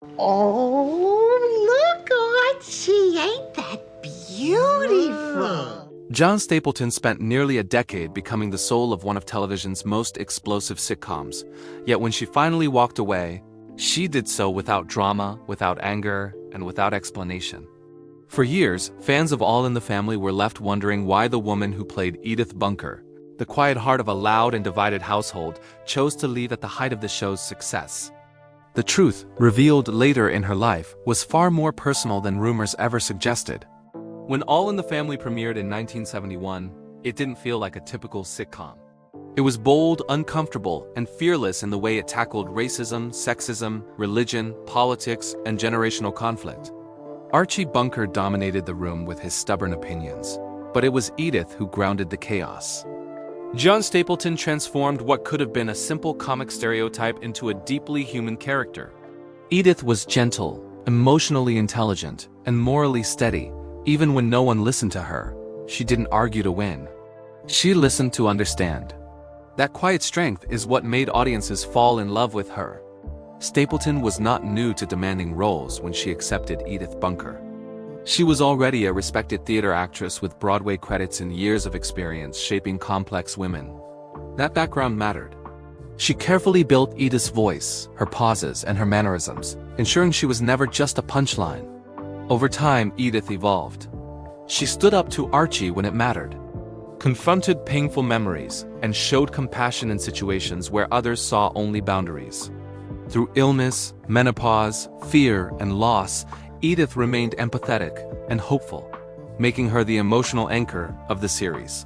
Oh, look, Archie, ain't that beautiful? John Stapleton spent nearly a decade becoming the soul of one of television's most explosive sitcoms. Yet when she finally walked away, she did so without drama, without anger, and without explanation. For years, fans of All in the Family were left wondering why the woman who played Edith Bunker, the quiet heart of a loud and divided household, chose to leave at the height of the show's success. The truth, revealed later in her life, was far more personal than rumors ever suggested. When All in the Family premiered in 1971, it didn't feel like a typical sitcom. It was bold, uncomfortable, and fearless in the way it tackled racism, sexism, religion, politics, and generational conflict. Archie Bunker dominated the room with his stubborn opinions, but it was Edith who grounded the chaos. John Stapleton transformed what could have been a simple comic stereotype into a deeply human character. Edith was gentle, emotionally intelligent, and morally steady. Even when no one listened to her, she didn't argue to win. She listened to understand. That quiet strength is what made audiences fall in love with her. Stapleton was not new to demanding roles when she accepted Edith Bunker. She was already a respected theater actress with Broadway credits and years of experience shaping complex women. That background mattered. She carefully built Edith's voice, her pauses, and her mannerisms, ensuring she was never just a punchline. Over time, Edith evolved. She stood up to Archie when it mattered, confronted painful memories, and showed compassion in situations where others saw only boundaries. Through illness, menopause, fear, and loss, Edith remained empathetic and hopeful, making her the emotional anchor of the series.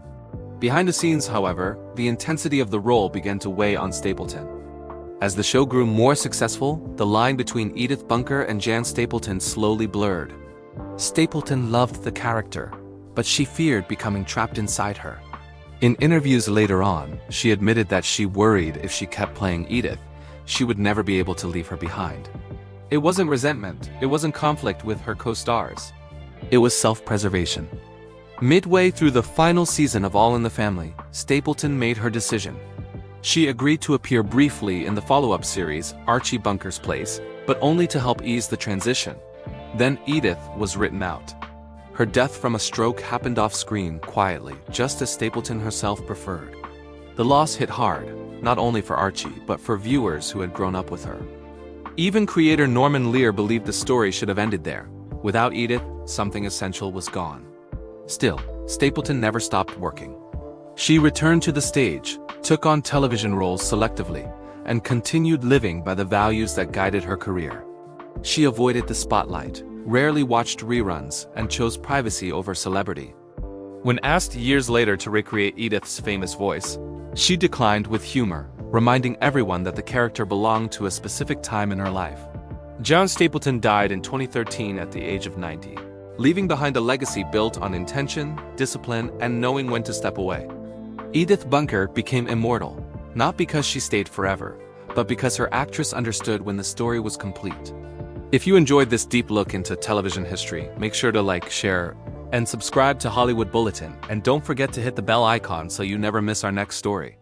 Behind the scenes, however, the intensity of the role began to weigh on Stapleton. As the show grew more successful, the line between Edith Bunker and Jan Stapleton slowly blurred. Stapleton loved the character, but she feared becoming trapped inside her. In interviews later on, she admitted that she worried if she kept playing Edith, she would never be able to leave her behind. It wasn't resentment, it wasn't conflict with her co-stars. It was self-preservation. Midway through the final season of All in the Family, Stapleton made her decision. She agreed to appear briefly in the follow-up series, Archie Bunker's Place, but only to help ease the transition. Then Edith was written out. Her death from a stroke happened off-screen, quietly, just as Stapleton herself preferred. The loss hit hard, not only for Archie, but for viewers who had grown up with her. Even creator Norman Lear believed the story should have ended there. Without Edith, something essential was gone. Still, Stapleton never stopped working. She returned to the stage, took on television roles selectively, and continued living by the values that guided her career. She avoided the spotlight, rarely watched reruns, and chose privacy over celebrity. When asked years later to recreate Edith's famous voice, she declined with humor, reminding everyone that the character belonged to a specific time in her life. John Stapleton died in 2013 at the age of 90, leaving behind a legacy built on intention, discipline, and knowing when to step away. Edith Bunker became immortal, not because she stayed forever, but because her actress understood when the story was complete. If you enjoyed this deep look into television history, make sure to like, share, and subscribe to Hollywood Bulletin, and don't forget to hit the bell icon so you never miss our next story.